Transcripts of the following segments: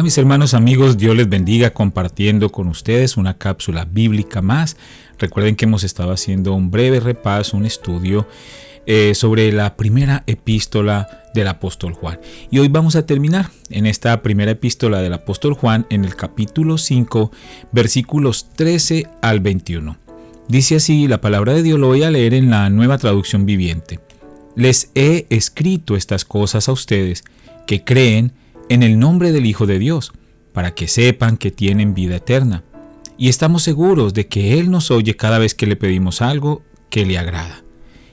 mis hermanos amigos, Dios les bendiga compartiendo con ustedes una cápsula bíblica más. Recuerden que hemos estado haciendo un breve repaso, un estudio sobre la primera epístola del apóstol Juan. Y hoy vamos a terminar en esta primera epístola del apóstol Juan en el capítulo 5, versículos 13 al 21. Dice así la palabra de Dios, lo voy a leer en la Nueva Traducción Viviente. Les he escrito estas cosas a ustedes que creen en el nombre del Hijo de Dios, para que sepan que tienen vida eterna. Y estamos seguros de que Él nos oye cada vez que le pedimos algo que le agrada.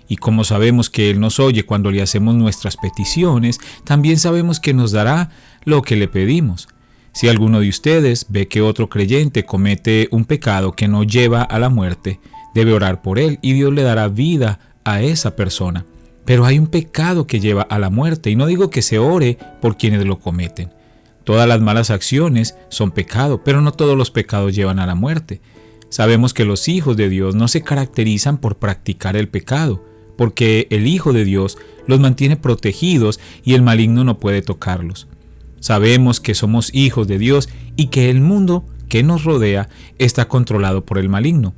Y como sabemos que Él nos oye cuando le hacemos nuestras peticiones, también sabemos que nos dará lo que le pedimos. Si alguno de ustedes ve que otro creyente comete un pecado que no lleva a la muerte, debe orar por él y Dios le dará vida a esa persona. Pero hay un pecado que lleva a la muerte, y no digo que se ore por quienes lo cometen. Todas las malas acciones son pecado, pero no todos los pecados llevan a la muerte. Sabemos que los hijos de Dios no se caracterizan por practicar el pecado, porque el Hijo de Dios los mantiene protegidos y el maligno no puede tocarlos. Sabemos que somos hijos de Dios y que el mundo que nos rodea está controlado por el maligno.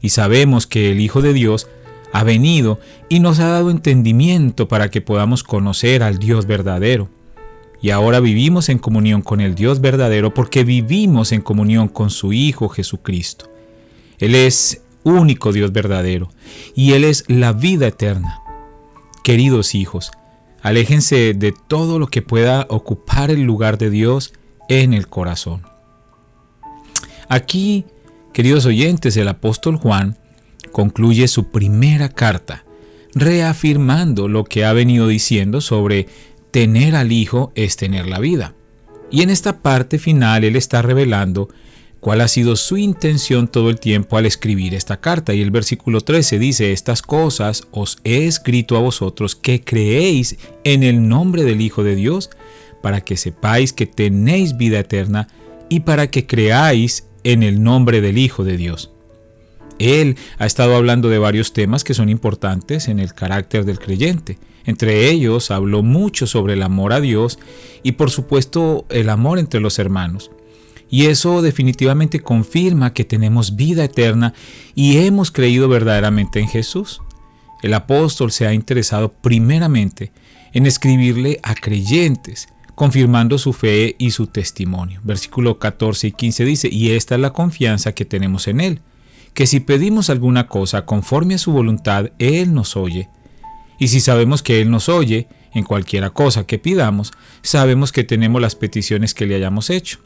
Y sabemos que el Hijo de Dios ha venido y nos ha dado entendimiento para que podamos conocer al Dios verdadero. Y ahora vivimos en comunión con el Dios verdadero porque vivimos en comunión con su Hijo Jesucristo. Él es único Dios verdadero y Él es la vida eterna. Queridos hijos, aléjense de todo lo que pueda ocupar el lugar de Dios en el corazón. Aquí, queridos oyentes, el apóstol Juan concluye su primera carta, reafirmando lo que ha venido diciendo sobre tener al Hijo es tener la vida. Y en esta parte final él está revelando cuál ha sido su intención todo el tiempo al escribir esta carta. Y el versículo 13 dice, estas cosas os he escrito a vosotros que creéis en el nombre del Hijo de Dios, para que sepáis que tenéis vida eterna y para que creáis en el nombre del Hijo de Dios. Él ha estado hablando de varios temas que son importantes en el carácter del creyente. Entre ellos habló mucho sobre el amor a Dios y por supuesto el amor entre los hermanos. Y eso definitivamente confirma que tenemos vida eterna y hemos creído verdaderamente en Jesús. El apóstol se ha interesado primeramente en escribirle a creyentes, confirmando su fe y su testimonio. Versículo 14 y 15 dice, y esta es la confianza que tenemos en Él, que si pedimos alguna cosa conforme a su voluntad, Él nos oye. Y si sabemos que Él nos oye en cualquiera cosa que pidamos, sabemos que tenemos las peticiones que le hayamos hecho.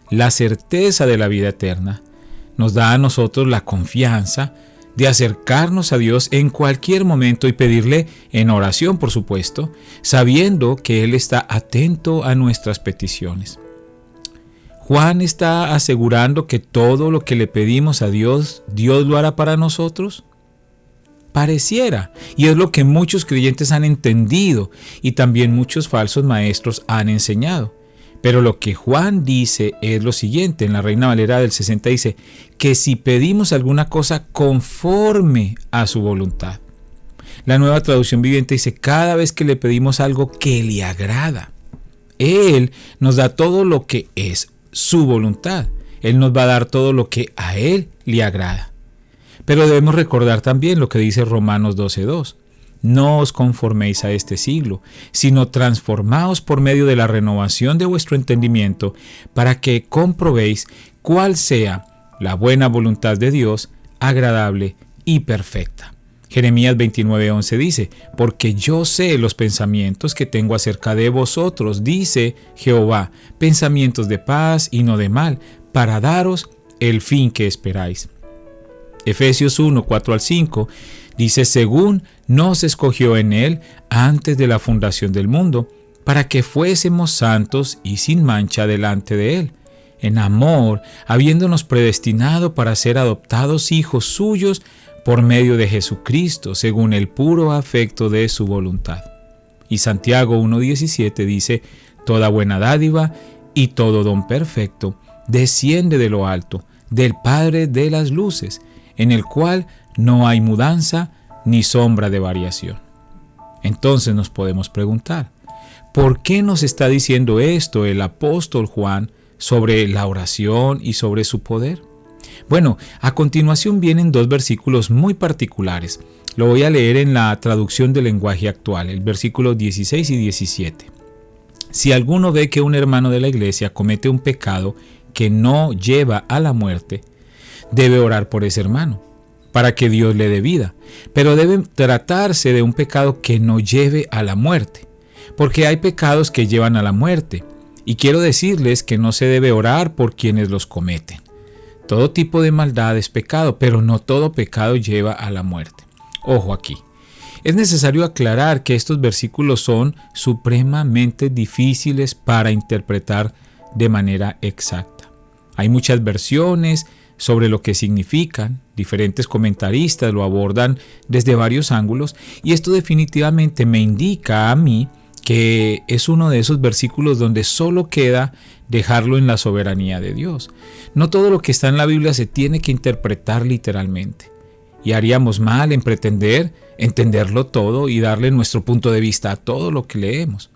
La certeza de la vida eterna nos da a nosotros la confianza de acercarnos a Dios en cualquier momento y pedirle en oración, por supuesto, sabiendo que Él está atento a nuestras peticiones. Juan está asegurando que todo lo que le pedimos a Dios, Dios lo hará para nosotros. Pareciera, y es lo que muchos creyentes han entendido y también muchos falsos maestros han enseñado. Pero lo que Juan dice es lo siguiente, en la Reina Valera del 60 dice, que si pedimos alguna cosa conforme a su voluntad. La Nueva Traducción Viviente dice, cada vez que le pedimos algo que le agrada, Él nos da todo lo que es su voluntad. Él nos va a dar todo lo que a Él le agrada. Pero debemos recordar también lo que dice Romanos 12:2. No os conforméis a este siglo, sino transformaos por medio de la renovación de vuestro entendimiento, para que comprobéis cuál sea la buena voluntad de Dios, agradable y perfecta. Jeremías 29:11 dice, porque yo sé los pensamientos que tengo acerca de vosotros, dice Jehová, pensamientos de paz y no de mal, para daros el fin que esperáis. Efesios 1:4-5 dice, según nos escogió en Él antes de la fundación del mundo, para que fuésemos santos y sin mancha delante de Él, en amor, habiéndonos predestinado para ser adoptados hijos suyos por medio de Jesucristo, según el puro afecto de su voluntad. Y Santiago 1:17 dice, toda buena dádiva y todo don perfecto desciende de lo alto, del Padre de las luces, en el cual no hay mudanza ni sombra de variación. Entonces nos podemos preguntar, ¿Por qué nos está diciendo esto el apóstol Juan sobre la oración y sobre su poder? Bueno, a continuación vienen dos versículos muy particulares. Lo voy a leer en la traducción del lenguaje actual, el versículo 16 y 17. Si alguno ve que un hermano de la iglesia comete un pecado que no lleva a la muerte, debe orar por ese hermano, para que Dios le dé vida. Pero debe tratarse de un pecado que no lleve a la muerte, porque hay pecados que llevan a la muerte, y quiero decirles que no se debe orar por quienes los cometen. Todo tipo de maldad es pecado, pero no todo pecado lleva a la muerte. Ojo aquí. Es necesario aclarar que estos versículos son supremamente difíciles para interpretar de manera exacta. Hay muchas versiones sobre lo que significan, diferentes comentaristas lo abordan desde varios ángulos, y esto definitivamente me indica a mí que es uno de esos versículos donde solo queda dejarlo en la soberanía de Dios. No todo lo que está en la Biblia se tiene que interpretar literalmente, y haríamos mal en pretender entenderlo todo y darle nuestro punto de vista a todo lo que leemos.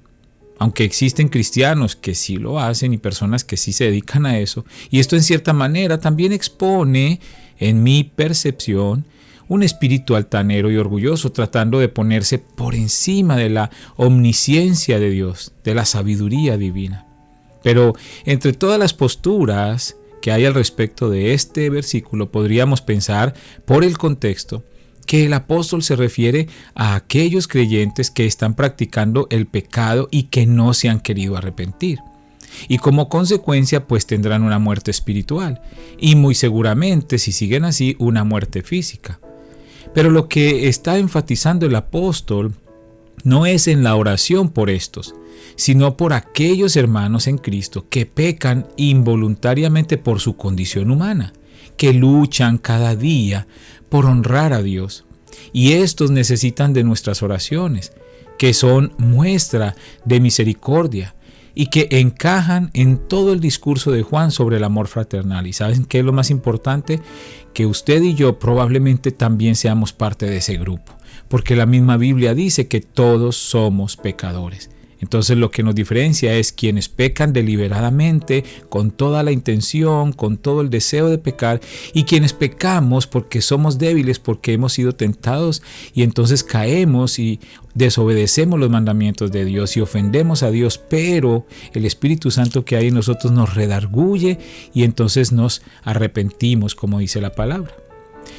Aunque existen cristianos que sí lo hacen y personas que sí se dedican a eso, y esto en cierta manera también expone, en mi percepción, un espíritu altanero y orgulloso tratando de ponerse por encima de la omnisciencia de Dios, de la sabiduría divina. Pero entre todas las posturas que hay al respecto de este versículo, podríamos pensar, por el contexto, que el apóstol se refiere a aquellos creyentes que están practicando el pecado y que no se han querido arrepentir. Y como consecuencia, pues tendrán una muerte espiritual y muy seguramente, si siguen así, una muerte física. Pero lo que está enfatizando el apóstol no es en la oración por estos, sino por aquellos hermanos en Cristo que pecan involuntariamente por su condición humana, que luchan cada día por honrar a Dios. Y estos necesitan de nuestras oraciones, que son muestra de misericordia y que encajan en todo el discurso de Juan sobre el amor fraternal. ¿Y saben qué es lo más importante? Que usted y yo probablemente también seamos parte de ese grupo, porque la misma Biblia dice que todos somos pecadores. Entonces lo que nos diferencia es quienes pecan deliberadamente, con toda la intención, con todo el deseo de pecar, y quienes pecamos porque somos débiles, porque hemos sido tentados y entonces caemos y desobedecemos los mandamientos de Dios y ofendemos a Dios, pero el Espíritu Santo que hay en nosotros nos redarguye y entonces nos arrepentimos, como dice la palabra.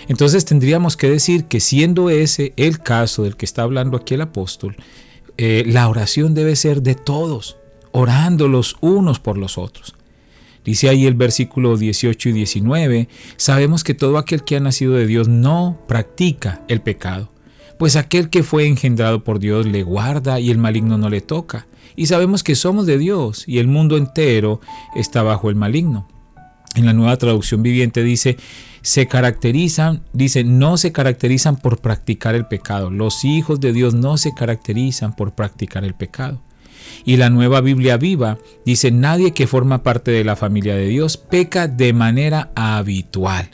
Entonces tendríamos que decir que siendo ese el caso del que está hablando aquí el apóstol, la oración debe ser de todos, orando los unos por los otros. Dice ahí el versículo 18 y 19, sabemos que todo aquel que ha nacido de Dios no practica el pecado, pues aquel que fue engendrado por Dios le guarda y el maligno no le toca. Y sabemos que somos de Dios y el mundo entero está bajo el maligno. En la Nueva Traducción Viviente dice, no se caracterizan por practicar el pecado. Los hijos de Dios no se caracterizan por practicar el pecado. Y la Nueva Biblia Viva dice, nadie que forma parte de la familia de Dios peca de manera habitual,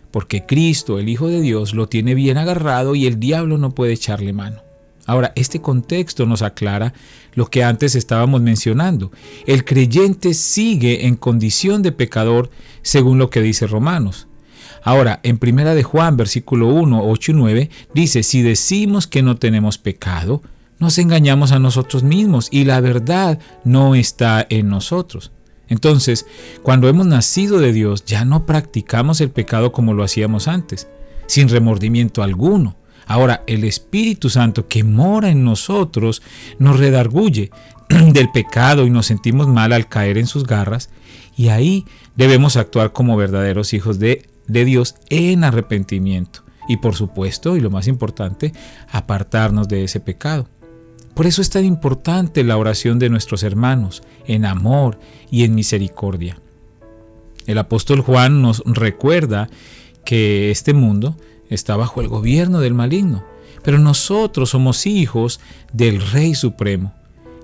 porque Cristo, el Hijo de Dios, lo tiene bien agarrado y el diablo no puede echarle mano. Ahora, este contexto nos aclara lo que antes estábamos mencionando. El creyente sigue en condición de pecador según lo que dice Romanos. Ahora, en 1 de Juan, versículo 1, 8 y 9, dice, si decimos que no tenemos pecado, nos engañamos a nosotros mismos y la verdad no está en nosotros. Entonces, cuando hemos nacido de Dios, ya no practicamos el pecado como lo hacíamos antes, sin remordimiento alguno. Ahora, el Espíritu Santo que mora en nosotros nos redarguye del pecado y nos sentimos mal al caer en sus garras, y ahí debemos actuar como verdaderos hijos de Dios en arrepentimiento y, por supuesto, y lo más importante, apartarnos de ese pecado. Por eso es tan importante la oración de nuestros hermanos en amor y en misericordia. El apóstol Juan nos recuerda que este mundo está bajo el gobierno del maligno, pero nosotros somos hijos del Rey Supremo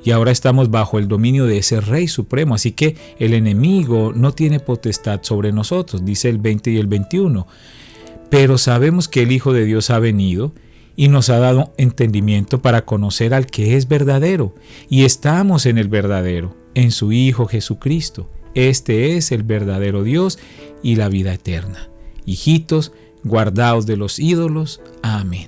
y ahora estamos bajo el dominio de ese Rey Supremo, así que el enemigo no tiene potestad sobre nosotros, dice el 20 y el 21. Pero sabemos que el Hijo de Dios ha venido y nos ha dado entendimiento para conocer al que es verdadero, y estamos en el verdadero, en su Hijo Jesucristo. Este es el verdadero Dios y la vida eterna. Hijitos, guardaos de los ídolos. Amén.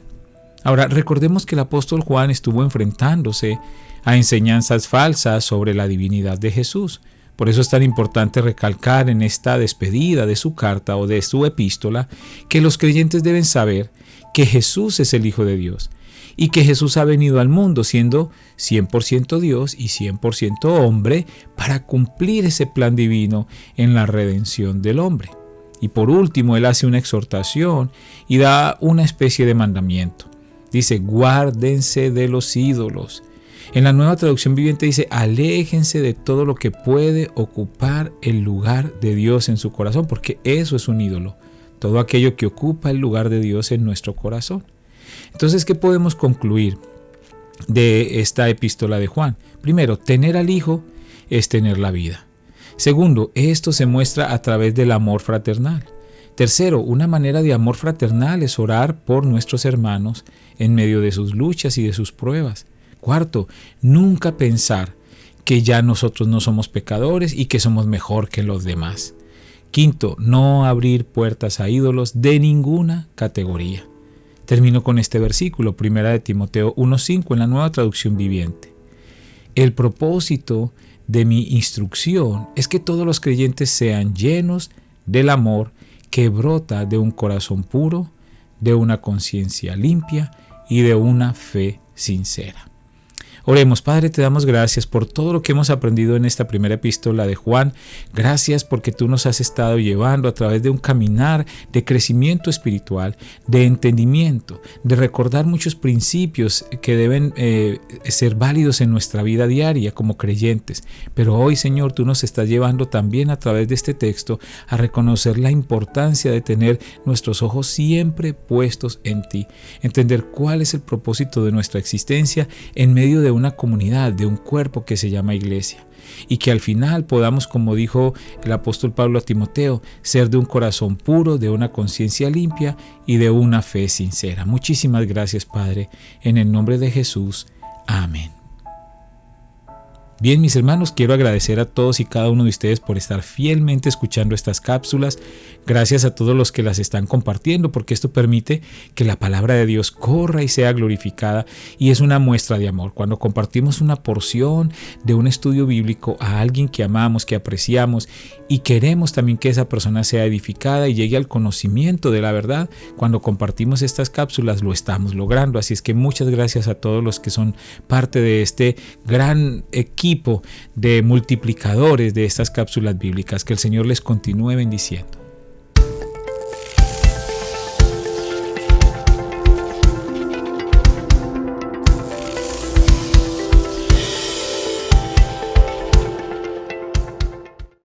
Ahora, recordemos que el apóstol Juan estuvo enfrentándose a enseñanzas falsas sobre la divinidad de Jesús. Por eso es tan importante recalcar en esta despedida de su carta o de su epístola que los creyentes deben saber que Jesús es el Hijo de Dios y que Jesús ha venido al mundo siendo 100% Dios y 100% hombre para cumplir ese plan divino en la redención del hombre. Y por último, él hace una exhortación y da una especie de mandamiento. Dice, guárdense de los ídolos. En la Nueva Traducción Viviente dice, aléjense de todo lo que puede ocupar el lugar de Dios en su corazón, porque eso es un ídolo, todo aquello que ocupa el lugar de Dios en nuestro corazón. Entonces, ¿qué podemos concluir de esta epístola de Juan? Primero, tener al Hijo es tener la vida. Segundo, esto se muestra a través del amor fraternal. Tercero, una manera de amor fraternal es orar por nuestros hermanos en medio de sus luchas y de sus pruebas. Cuarto, nunca pensar que ya nosotros no somos pecadores y que somos mejor que los demás. Quinto, no abrir puertas a ídolos de ninguna categoría. Termino con este versículo, 1 de Timoteo 1:5 en la Nueva Traducción Viviente. El propósito de mi instrucción es que todos los creyentes sean llenos del amor que brota de un corazón puro, de una conciencia limpia y de una fe sincera. Oremos. Padre, te damos gracias por todo lo que hemos aprendido en esta primera epístola de Juan. Gracias porque tú nos has estado llevando a través de un caminar de crecimiento espiritual, de entendimiento, de recordar muchos principios que deben ser válidos en nuestra vida diaria como creyentes. Pero hoy, Señor, tú nos estás llevando también a través de este texto a reconocer la importancia de tener nuestros ojos siempre puestos en ti, entender cuál es el propósito de nuestra existencia en medio de una comunidad, de un cuerpo que se llama iglesia, y que al final podamos, como dijo el apóstol Pablo a Timoteo, ser de un corazón puro, de una conciencia limpia y de una fe sincera. Muchísimas gracias, Padre, en el nombre de Jesús. Amén. Bien, mis hermanos, quiero agradecer a todos y cada uno de ustedes por estar fielmente escuchando estas cápsulas. Gracias a todos los que las están compartiendo, porque esto permite que la palabra de Dios corra y sea glorificada, y es una muestra de amor. Cuando compartimos una porción de un estudio bíblico a alguien que amamos, que apreciamos, y queremos también que esa persona sea edificada y llegue al conocimiento de la verdad, cuando compartimos estas cápsulas lo estamos logrando. Así es que muchas gracias a todos los que son parte de este gran equipo de multiplicadores de estas cápsulas bíblicas. Que el Señor les continúe bendiciendo.